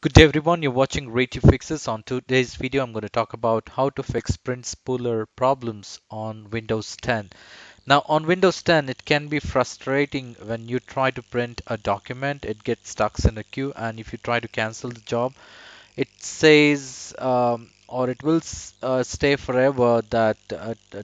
Good day everyone, you're watching Rate Fixes. On today's video, I'm going to talk about how to fix Print Spooler problems on Windows 10. Now on Windows 10, it can be frustrating when you try to print a document, it gets stuck in a queue, and if you try to cancel the job, it says or it will stay forever that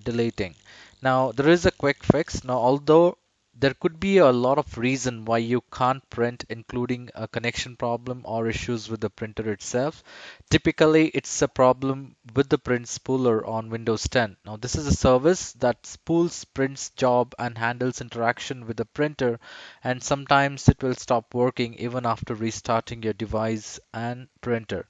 deleting. Now there is a quick fix. Now although there could be a lot of reason why you can't print, including a connection problem or issues with the printer itself. Typically, it's a problem with the print spooler on Windows 10. Now, this is a service that spools print's job and handles interaction with the printer, and sometimes it will stop working even after restarting your device and printer.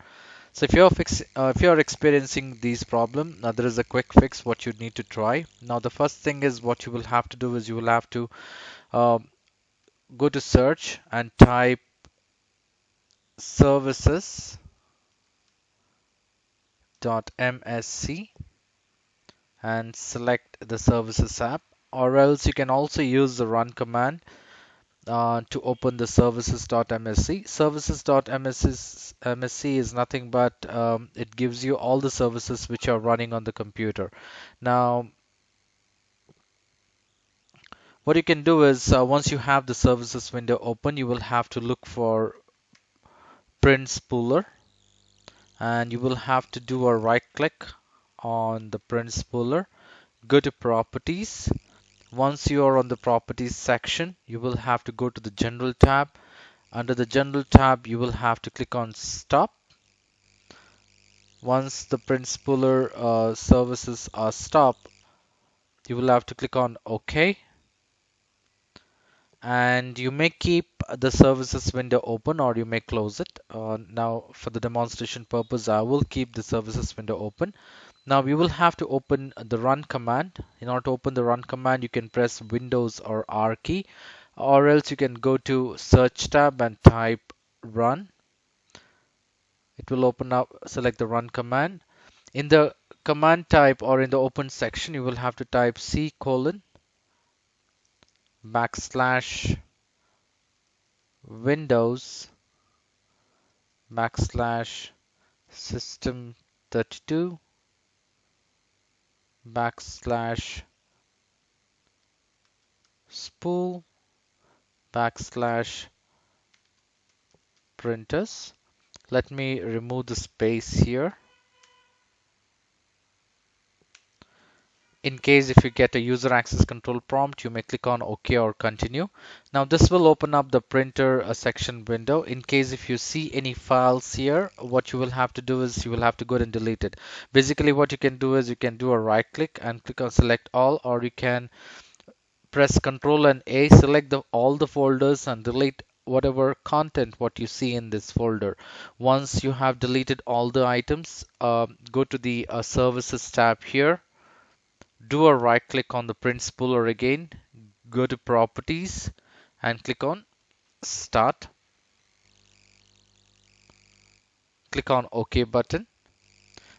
So if you're experiencing these problems, now there is a quick fix what you need to try. Now the first thing is what you will have to do is you will have to uh, go to search and type services.msc and select the services app, or else you can also use the run command to open the services.msc. Services.msc is nothing but it gives you all the services which are running on the computer. Now, what you can do is once you have the services window open, you will have to look for Print Spooler, and you will have to do a right click on the Print Spooler, go to Properties. Once you are on the Properties section, you will have to go to the General tab. Under the General tab, you will have to click on Stop. Once the Print Spooler services are stopped, you will have to click on OK, and you may keep the services window open or you may close it. Now, for the demonstration purpose, I will keep the services window open. Now we will have to open the run command. In order to open the run command, you can press Windows or R key, or else you can go to Search tab and type run. It will open up, select the run command. In the command type or in the open section, you will have to type C colon backslash Windows backslash system32 backslash spool backslash printers. Let me remove the space here. In case if you get a user access control prompt, you may click on OK or continue. Now this will open up the printer section window. In case if you see any files here, what you will have to do is you will have to go and delete it. Basically what you can do is you can do a right click and click on select all, or you can press Ctrl and A, select all the folders and delete whatever content what you see in this folder. Once you have deleted all the items, go to the services tab here, do a right click on the print spooler again, go to properties and click on start, click on OK button.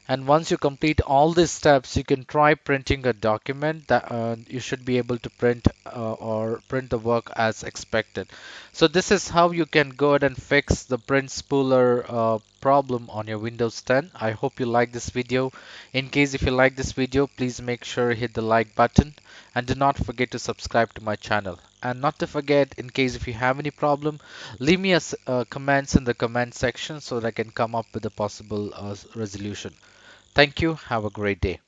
And once you complete all these steps, you can try printing a document that you should be able to print or print the work as expected. So this is how you can go ahead and fix the print spooler problem on your Windows 10. I hope you like this video. In case if you like this video, please make sure you hit the like button and do not forget to subscribe to my channel. And not to forget, in case if you have any problem, leave me comments in the comment section so that I can come up with a possible resolution. Thank you. Have a great day.